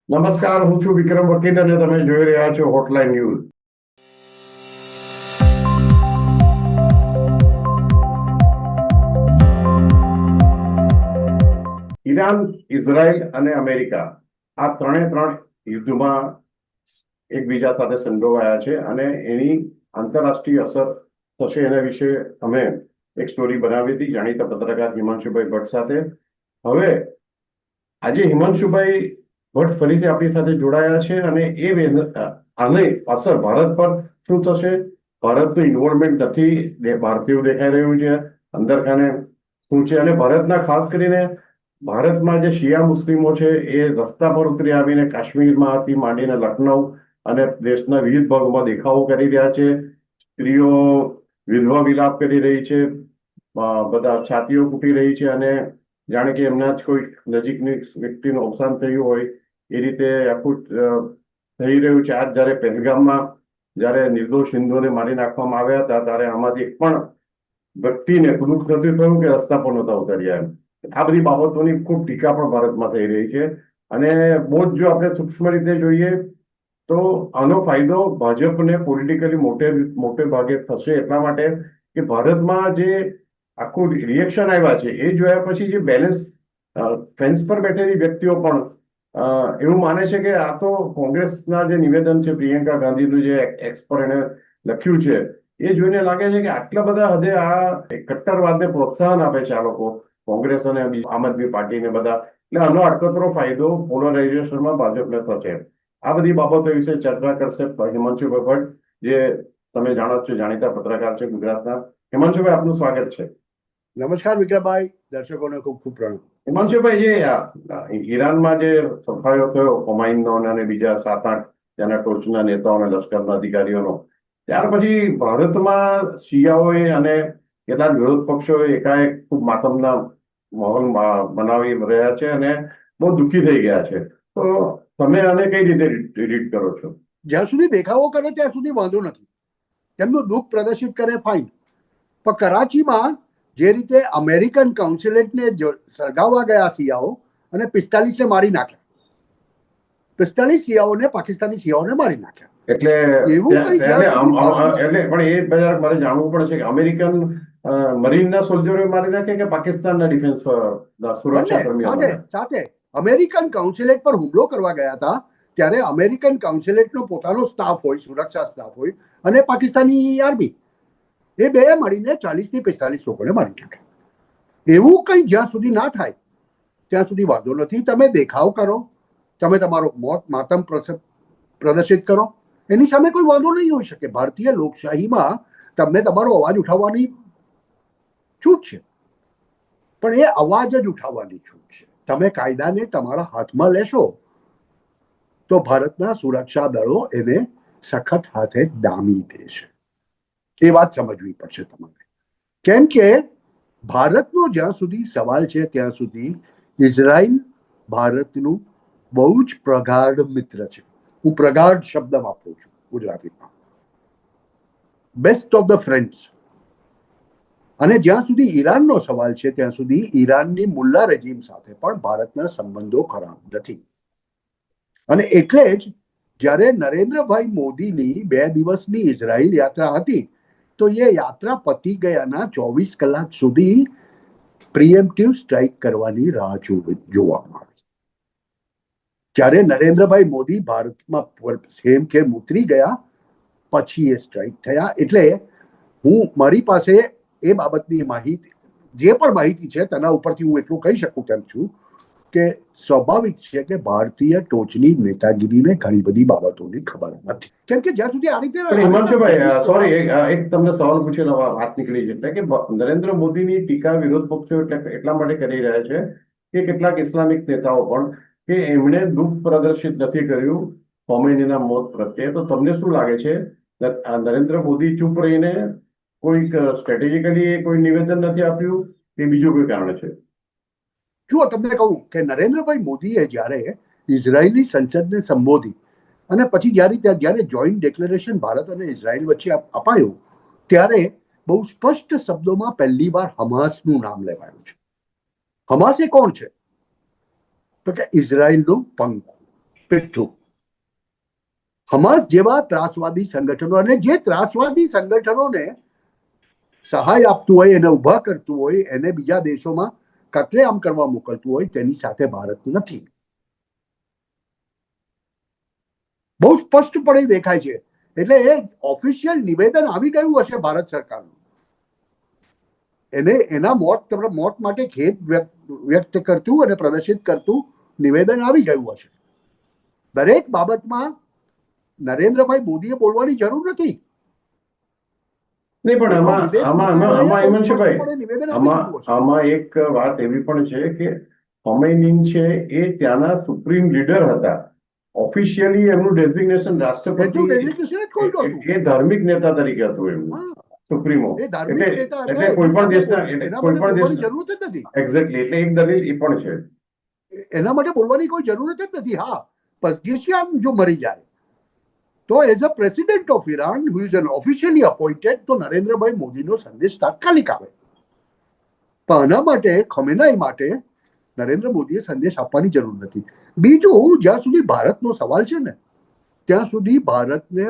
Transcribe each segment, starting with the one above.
નમસ્કાર, હું છું વિક્રમ વકીલ અને તમે જોઈ રહ્યા છો હોટલાઇન ન્યૂઝ. ઈરાન, ઇઝરાયલ અને અમેરિકા આ ત્રણ યુદ્ધમાં એકબીજા સાથે સંડોવાયા છે અને એની આંતરરાષ્ટ્રીય અસર થશે એના વિશે અમે એક સ્ટોરી બનાવી હતી જાણીતા પત્રકાર હિમાંશુભાઈ ભટ્ટ સાથે. હવે આજે હિમાંશુભાઈ ભટ્ટ ફરીથી આપણી સાથે જોડાયા છે અને આની અસર ભારત પર શું થશે, ભારતનું ઇન્વોલ્વમેન્ટ નથી ભારતીયો દેખાઈ રહ્યું છે અંદરખાને શું છે, અને ભારતના ખાસ કરીને ભારતમાં જે શિયા મુસ્લિમો છે એ રસ્તા પર ઉતરી આવીને કાશ્મીરમાંથી માંડીને લખનઉ અને દેશના વિવિધ ભાગોમાં દેખાવો કરી રહ્યા છે. સ્ત્રીઓ વિધવા વિલાપ કરી રહી છે, બધા છાતીઓ ફૂટી રહી છે અને જાણે કે એમના જ કોઈ નજીકની વ્યક્તિનું અવસાન થયું હોય એ રીતે આખું થઈ રહ્યું છે. આજ જયારે પહેલગામમાં જયારે નિર્દોષ હિન્દુઓને મારી નાખવામાં આવ્યા હતા ત્યારે આમાંથી એક પણ વ્યક્તિને દુઃખ નથી થયું કે રસ્તા પર નહોતા ઉતર્યા. આ બધી બાબતોની ખૂબ ટીકા પણ ભારતમાં થઈ રહી છે અને બહુ જ જો આપણે સૂક્ષ્મ રીતે જોઈએ તો આનો ફાયદો ભાજપને પોલિટિકલી મોટે ભાગે થશે એટલા માટે કે ભારતમાં જે આખું રિએક્શન આવ્યા છે એ જોયા પછી જે બેલેન્સ ફેન્સ પર બેઠેલી વ્યક્તિઓ પણ એવું માને છે કે આ તો કોંગ્રેસના જે નિવેદન છે, પ્રિયંકા ગાંધીનું જે એક્સ પર એને લખ્યું છે એ જોઈને લાગે છે કે આટલા બધા હદે આ કટ્ટરવાદને પ્રોત્સાહન આપે છે આ લોકો, કોંગ્રેસ અને આમ આદમી પાર્ટીને બધા. એટલે આનો અડકતરો ફાયદો પોલરાઇઝેશનમાં ભાજપને થશે. આ બધી બાબતો વિશે ચર્ચા કરશે હિમાંશુભાઈ ભટ્ટ, જે તમે જાણો છો જાણીતા પત્રકાર છે ગુજરાતના. હિમાંશુભાઈ, આપનું સ્વાગત છે. નમસ્કાર વિક્રમભાઈ, દર્શકોને ખૂબ ખૂબ પ્રણામ. હિમાંશુભાઈ, જે ઈરાનમાં જે સફાયો થયો ખોમાઈનો અને બીજા 7-8 ત્યાંના ટોચના નેતાઓ અને લશ્કરના અધિકારીઓનો, ત્યાર પછી ભારતમાં શિયાઓએ અને કેટલાક વિરોધ પક્ષોએ એકાએક ખૂબ માતમના માહોલ બનાવી રહ્યા છે અને બહુ દુઃખી થઈ ગયા છે. તો તમે આને કઈ રીતે રીડ કરો છો? જ્યાં સુધી દેખાવો કરે ત્યાં સુધી વાંધો નથી, તેમનું દુઃખ પ્રદર્શિત કરે ફાઇન, પણ કરાચીમાં જે રીતે અમેરિકન કાઉન્સિલેટને સળગાવવા ગયા શિયાઓ અને 45ને મારી નાખ્યા, 45 શિયાઓને પાકિસ્તાની શિયાઓને મારી નાખ્યા. એટલે એવું કઈ એટલે પણ એ બજાર મારે જાણવું પણ છે કે અમેરિકન મરીનના સોલ્જરો મારી નાખે કે પાકિસ્તાનના ડિફેન્સ સુરક્ષા કર્મીઓ સાથે અમેરિકન કાઉન્સિલેટ પર હુમલો કરવા ગયા હતા ત્યારે અમેરિકન કાઉન્સિલેટનો પોતાનો સ્ટાફ હોય, સુરક્ષા સ્ટાફ હોય, અને પાકિસ્તાની આર્મી, એ બે મળીને 40 થી 45 લોકોને મારી નાખ્યા. એવું કઈ જ્યાં સુધી ના થાય ત્યાં સુધી વાંધો નથી. તમે દેખાવ કરો, તમે તમારો માતમ પ્રદર્શિત કરો, એની સામે કોઈ વાંધો નહીં હોઈ શકે. ભારતીય લોકશાહીમાં તમને તમારો અવાજ ઉઠાવવાની છૂટ છે, પણ એ અવાજ જ ઉઠાવવાની છૂટ છે. તમે કાયદાને તમારા હાથમાં લેશો તો ભારતના સુરક્ષા દળો એને સખત હાથે ડામી દેશે. એ વાત સમજવી પડશે તમારે. કેમ કે ભારતનો જ્યાં સુધી સવાલ છે ત્યાં સુધી ઇઝરાયલ ભારતનું બહુ જ પ્રગાઢ મિત્ર છે. હું પ્રગાઢ શબ્દ વાપરું છું ગુજરાતીમાં, બેસ્ટ ઓફ ધ ફ્રેન્ડ્સ. અને જ્યાં સુધી ઈરાનનો સવાલ છે ત્યાં સુધી ઈરાનની મુલ્લા રેજીમ સાથે પણ ભારતના સંબંધો ખરાબ નથી. અને એટલે જ જ્યારે નરેન્દ્રભાઈ મોદીની 2 દિવસની ઇઝરાયલ યાત્રા હતી તો એ યાત્રા પતી ગયાના 24 કલાક સુધી પ્રિએમ્પ્ટિવ સ્ટ્રાઇક કરવાની રાહ જોવામાં આવી. જ્યારે નરેન્દ્રભાઈ મોદી ભારતમાં હેમખેમ ઉતરી ગયા પછી એ સ્ટ્રાઇક થયા. એટલે હું મારી પાસે એ બાબતની માહિતી, જે પણ માહિતી છે તેના ઉપરથી હું એટલું કહી શકું તેમ છું કે સ્વાભાવિક છે કે ભારતીય ટોચની નેતાગીરીને ઘણી બધી બાબતોની ખબર નથી. કેમ કે જ્યાં સુધી આ રીતે. હિમાંશુભાઈ, સોરી, એક તમને સવાલ પૂછેલો વાત નીકળી છે એટલે કે નરેન્દ્ર મોદીની ટીકા વિરોધ પક્ષો એટલા માટે કરી રહ્યા છે કે કેટલાક ઇસ્લામિક નેતાઓ પણ કે એમણે દુઃખ પ્રદર્શિત નથી કર્યું ખોમેનીના મોત પ્રત્યે. તો તમને શું લાગે છે નરેન્દ્ર મોદી ચૂપ રહીને કોઈક સ્ટ્રેટેજિકલી કોઈ નિવેદન નથી આપ્યું કે બીજું કોઈ કારણ છે? જુઓ, તમને કહું કે નરેન્દ્રભાઈ મોદીએ જ્યારે ઇઝરાયલી સંસદને સંબોધી અને પછી જ્યારે જોઈન્ટ ડિક્લેરેશન ભારત અને ઇઝરાયલ વચ્ચે અપાયું ત્યારે બહુ સ્પષ્ટ શબ્દોમાં પહેલી વાર હમાસનું નામ લેવાયું છે. હમાસ એ કોણ છે? તો કે ઇઝરાયલનું પંખ. પીઠું. હમાસ જેવા ત્રાસવાદી સંગઠનો, અને જે ત્રાસવાદી સંગઠનોને સહાય આપતું હોય, એને ઉભા કરતું હોય, એને બીજા દેશોમાં કતલેઆમ કરવા મોકલતું હોય, તેની સાથે ભારત નથી. બહુ સ્પષ્ટપણે દેખાય છે. એટલે એ ઓફિશિયલ નિવેદન આવી ગયું હશે ભારત સરકારનું. એને એના મોત માટે ખેદ વ્યક્ત કરતું અને પ્રદર્શિત કરતું નિવેદન આવી ગયું હશે. દરેક બાબતમાં નરેન્દ્રભાઈ મોદીએ બોલવાની જરૂર નથી. નહીં, પણ આમાં એક વાત એવી પણ છે કે ખમૈની છે એ ત્યાંના સુપ્રીમ લીડર હતા. ઓફિશિયલી એમનું ડેઝિગ્નેશન રાષ્ટ્રપતિ એ ધાર્મિક નેતા તરીકે હતું એમનું સુપ્રીમો. એટલે કોઈ પણ દેશના જરૂરત જ નથી. એક્ઝેક્ટલી, એટલે એક દલીલ એ પણ છે. એના માટે બોલવાની કોઈ જરૂરત જ નથી. હા, પઝેશિયાન જો મરી જાય તો as a president of Iran who is an officially appointed, તો નરેન્દ્રભાઈ મોદીનો સંદેશ તાત્કાલિક આવે. પણ આના માટે ખમેનાઈ માટે નરેન્દ્ર મોદીએ સંદેશ આપવાની જરૂર નથી. બીજું, જ્યાં સુધી ભારતનો સવાલ છે ને, ત્યાં સુધી ભારતને,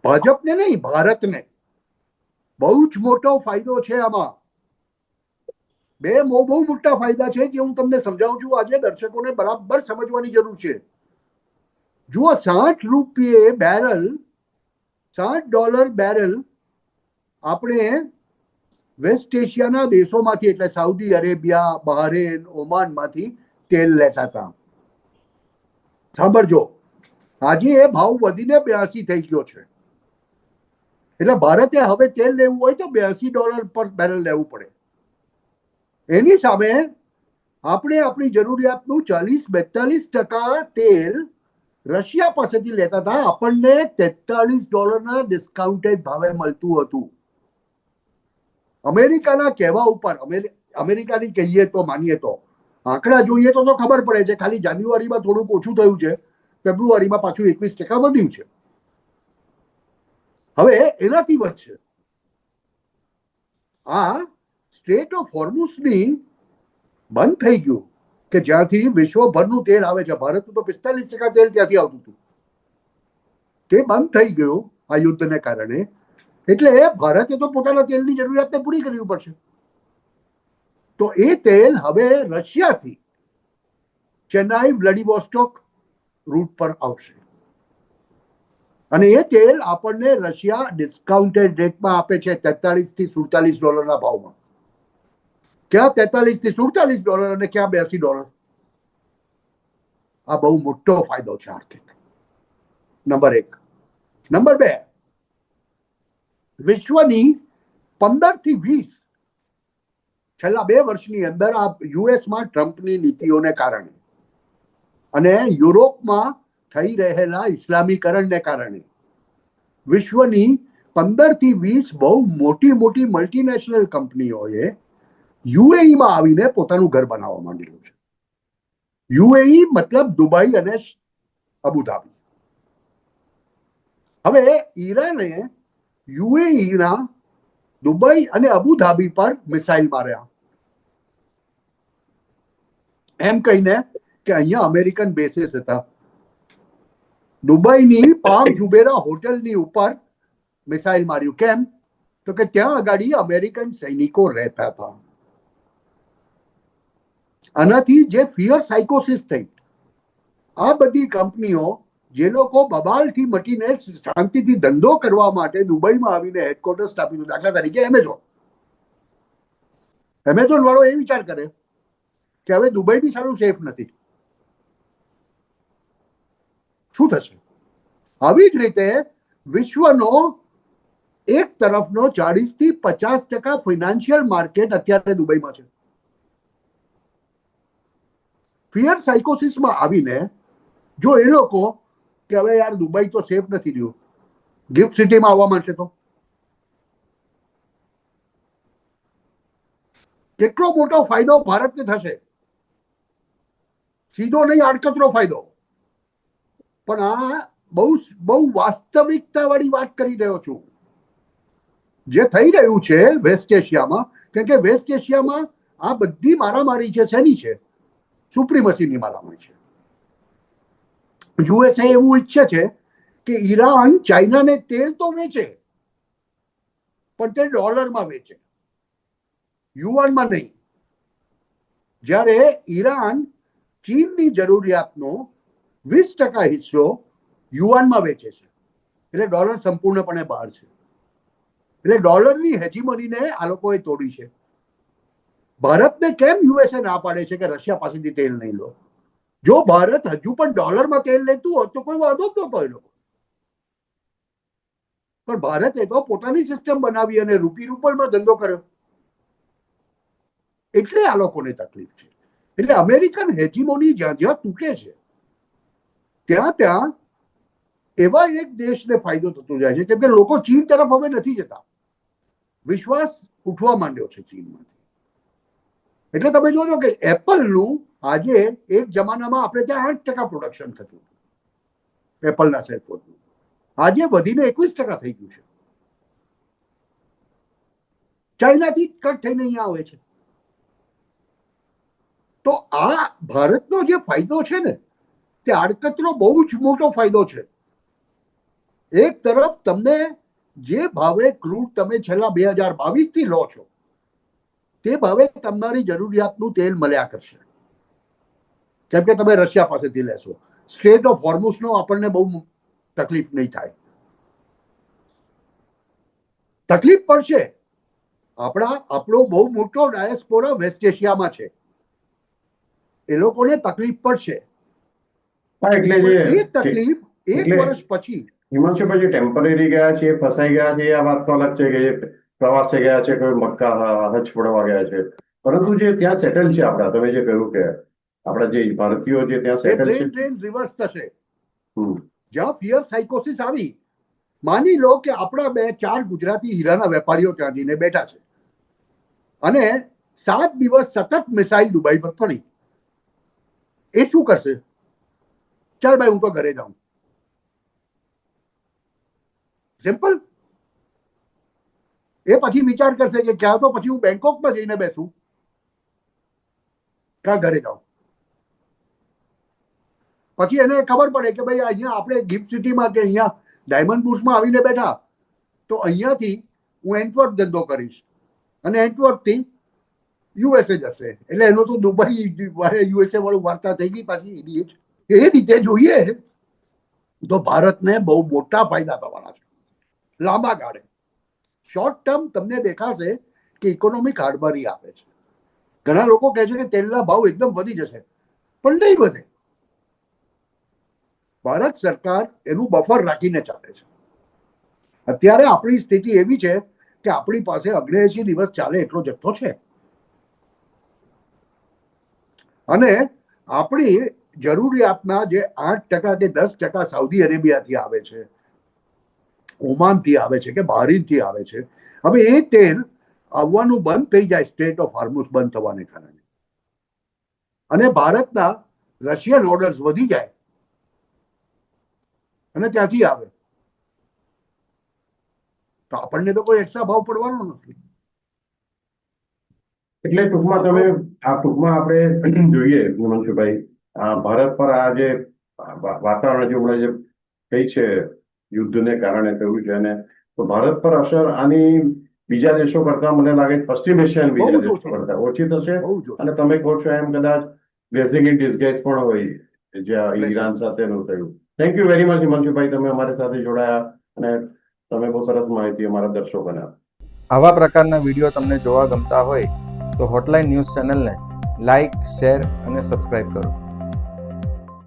ભાજપને નહીં, ભારતને બહુ જ મોટો ફાયદો છે આમાં. બહુ મોટા ફાયદા છે જે હું તમને સમજાવું છું. આજે દર્શકોને બરાબર સમજવાની જરૂર છે. જુઓ, $60 બેરલ, $60 બેરલ આપણે વેસ્ટ એશિયાના દેશોમાંથી, એટલે સાઉદી અરેબિયા, બહરેન, ઓમાનમાંથી તેલ લેતા હતા. સાંભળજો, આજે એ ભાવ વધીને 82 થઈ ગયો છે. એટલે ભારતે હવે તેલ લેવું હોય તો $82 પર બેરલ લેવું પડે. એની સામે આપણે આપણી જરૂરિયાતનું 40-42% તેલ રશિયા પાસેથી લેતા હતા. આપણને $43 ડિસ્કાઉન્ટેડ ભાવે મળતું હતું. અમેરિકાના કહેવા ઉપર, અમેરિકાની કહીએ તો, માનીએ તો, આંકડા જોઈએ તો ખબર પડે છે ખાલી જાન્યુઆરીમાં થોડુંક ઓછું થયું છે, ફેબ્રુઆરીમાં પાછું 21% વધ્યું છે. હવે એનાથી વધશે. આ સ્ટ્રેટ ઓફ હોર્મુઝની બંધ થઈ ગયું કે જ્યાંથી વિશ્વભરનું તેલ આવે છે. ભારતનું તો 45% તેલ ત્યાંથી આવતું હતું. તે બંધ થઈ ગયું આ યુદ્ધને કારણે. એટલે ભારતે તો પોતાના તેલની જરૂરિયાતને પૂરી કરવી પડશે. તો એ તેલ હવે રશિયાથી ચેન્નાઈ, વ્લાડિવોસ્ટોક રૂટ પર આવશે. અને એ તેલ આપણને રશિયા ડિસ્કાઉન્ટેડ રેટમાં આપે છે, $43-47 ભાવમાં. ક્યાં $43-47 અને ક્યાં $82? આ બહુ મોટો ફાયદો છે આર્થિક. નંબર 1. નંબર 2, વિશ્વની 15 થી 20 છેલ્લા 2 વર્ષની અંદર આ યુએસમાં ટ્રમ્પની નીતિઓને કારણે અને યુરોપમાં થઈ રહેલા ઇસ્લામીકરણને કારણે વિશ્વની 15 થી 20 બહુ મોટી મલ્ટીનેશનલ કંપનીઓએ યુએઈમાં આવીને પોતાનું ઘર બનાવવા માંડ્યું છે. યુએઈ મતલબ દુબઈ અને અબુધાબી. હવે ઈરાને યુએઈના દુબઈ અને અબુધાબી પર મિસાઇલ માર્યા, એમ કહીને કે અહીંયા અમેરિકન બેસીસ હતા. દુબઈની પામ જુબેરા હોટલની ઉપર મિસાઇલ માર્યું. કેમ? તો કે ત્યાં આગળ અમેરિકન સૈનિકો રહેતા હતા. આનાથી જે ફિયર સાયકોસિસ થઈ, આ બધી કંપનીઓ જે લોકો બબાલથી મટીને શાંતિથી ધંધો કરવા માટે દુબઈમાં આવીને હેડક્વાર્ટર સ્થાપિત કર્યું, દાખલા તરીકે એમેઝોન વાળો એ વિચાર કરે કે હવે દુબઈ બી સારું સેફ નથી. શું થશે? આવી જ રીતે વિશ્વનો એક તરફનો 40-50% ફાઇનાન્શિયલ માર્કેટ અત્યારે દુબઈમાં છે. ફિયર સાયકોસિસમાં આવીને જો એ લોકો કે હવે યાર દુબઈ તો સેફ નથી રહ્યું, ગિફ્ટ સિટીમાં આવવા માંડશે તો કેટલો મોટો ફાયદો ભારતને થશે. સીધો નહીં, આડકતરો ફાયદો. પણ આ બહુ વાસ્તવિકતા વાળી વાત કરી રહ્યો છું. જે થઈ રહ્યું છે વેસ્ટ એશિયામાં, કેમ કે વેસ્ટ એશિયામાં આ બધી મારામારી છે. શેની છે? સુપ્રીમસીની મારામારી છે. યુએસએ એવું ઈચ્છે છે કે ઈરાન ચાઇનાને તેલ તો વેચે, પણ તે ડોલરમાં વેચે, યુઆનમાં નહીં. જ્યારે ઈરાન ચીનની જરૂરિયાતનો 20% હિસ્સો યુઆનમાં વેચે છે, એટલે ડોલર સંપૂર્ણપણે બહાર છે. એટલે ડોલરની હેજીમનીને આ લોકોએ તોડી છે. ભારતને કેમ યુએસએ ના પાડે છે કે રશિયા પાસેથી તેલ નહીં લો? જો ભારત હજુ પણ ડોલરમાં તેલ લેતું હોત તો કોઈ વાંધો જ નહોતો એ લોકો. પણ ભારતે તો પોતાની સિસ્ટમ બનાવી અને રૂપલમાં ધંધો કર્યો, એટલે આ લોકોને તકલીફ છે. એટલે અમેરિકન હેજીમોની જ્યાં જ્યાં તૂટે છે ત્યાં ત્યાં એવા એક દેશને ફાયદો થતો જાય છે, કેમ કે લોકો ચીન તરફ હવે નથી જતા. વિશ્વાસ ઉઠવા માંડ્યો છે ચીનમાંથી. એટલે તમે જોજો કે એપલનું આજે એક જમાનામાં આપણે ત્યાં 8% પ્રોડક્શન થતું એપલના સેલફોનનું, આજે વધીને 21% થઈ ગયું છે. ચાઇનાથી કટ થઈને અહીંયા આવે છે. તો આ ભારતનો જે ફાયદો છે ને, તે આડકતરો બહુ જ મોટો ફાયદો છે. એક તરફ તમને જે ભાવે ક્રૂડ તમે છેલ્લા 2022 થી લો છો તે ભાવે તમારી જરૂરિયાતનું તેલ મળ્યા કરશે, કેમ કે તમે રશિયા પાસેથી લેશો. સ્ટ્રેટ ઓફ હોર્મુઝનો આપણને બહુ તકલીફ નહીં થાય. તકલીફ પડશે, આપણો બહુ મોટો ડાયસ્પોરા વેસ્ટ એશિયામાં છે, એ લોકોને તકલીફ પડશે. એટલે જે એ તકલીફ એક વર્ષ પછી હિમાંશુભાઈ જે ટેમ્પરરી ગયા છે, ફસાઈ ગયા છે, આ વાત તો અલગ છે કે પ્રવાસે ગયા છે, કોઈ મક્કા હજ પડવા ગયા છે, પરંતુ જે ત્યાં સેટલ છે આપણા, તમે જે કહ્યું કે આપણા જે ભારતીયો જે ત્યાં સેટલ છે, ટ્રેન રિવર્સ થશે. જ્યાં ફિયર સાયકોસિસ આવી, માની લો કે આપણા 2-4 ગુજરાતી હીરાના વેપારીઓ ત્યાં જઈને બેઠા છે અને 7 દિવસ સતત મિસાઇલ દુબઈ પર પડી. એ શું કરશે? ચાલ ભાઈ હું તો ઘરે જાઉં, સિમ્પલ. એ પછી વિચાર કરશે કે ક્યાં તો પછી હું બેંકોકમાં જઈને બેસું, ક્યાં ઘરે જાઉં. પછી એને ખબર પડે કે ભાઈ અહીંયા આપણે ગિફ્ટ સિટીમાં કે અહીંયા ડાયમંડ બુર્સમાં આવીને બેઠા, તો અહીંયાથી હું એન્ટવર્પ ધંધો કરીશ અને એન્ટવર્પથી યુએસએ જશે. એટલે એનો તો દુબઈ યુએસએ વાળું વાર્તા થઈ ગઈ પાછી. એ રીતે જોઈએ તો ભારતને બહુ મોટા ફાયદા થવાના છે લાંબા ગાળે. શોર્ટ ટર્મ તમને દેખાશે કે ઇકોનોમિક હાડબારી આપે છે. ઘણા લોકો કહે છે કે તેલના ભાવ એકદમ વધી જશે, પણ નહીં વધે. ભારત સરકાર એનું બફર રાખીને ચાલે છે. અત્યારે આપણી સ્થિતિ એવી છે કે આપણી પાસે 79 દિવસ ચાલે એટલો જથ્થો છે અને આપણી જરૂરિયાતના જે 8% કે 10% સાઉદી અરેબિયાથી આવે છે, ઓમાનથી આવે છે કે બહારીનથી આવે છે, હવે એ તેલ આવવાનું બંધ થઈ જાય સ્ટેટ ઓફ હોર્મુઝ બંધ થવાને કારણે, અને ભારતના રશિયન ઓર્ડર્સ વધી જાય અને ત્યાંથી આવે, તો આપણને તો કોઈ એક્સ્ટ્રા ભાવ પડવાનો નથી. એટલે ટૂંકમાં આપણે જોઈએ હિમાંશુભાઈ, ભારત પર આ જે વાતાવરણ જે હમણાં જે કઈ છે યુદ્ધને કારણે થયું છે, અને તો ભારત પર અસર આની બીજા દેશો કરતા મને લાગે પશ્ચિમ એશિયાના બીજા દેશો કરતા ઓછી થશે. અને તમે કહો છો એમ કદાચ બ્લેસિંગ ઇન ડિસગાઇઝ પણ હોય જ્યાં ઈરાન સાથેનું થયું. થેન્ક યુ વેરી મચ હિમાંશુભાઈ, તમે અમારી સાથે જોડાયા અને તમે બહુ સરસ માહિતી અમારા દર્શકોને આપી. આવા પ્રકારના વિડીયો તમને જોવા ગમતા હોય તો હોટલાઇન ન્યૂઝ ચેનલને લાઇક, શેર અને સબસ્ક્રાઇબ કરો.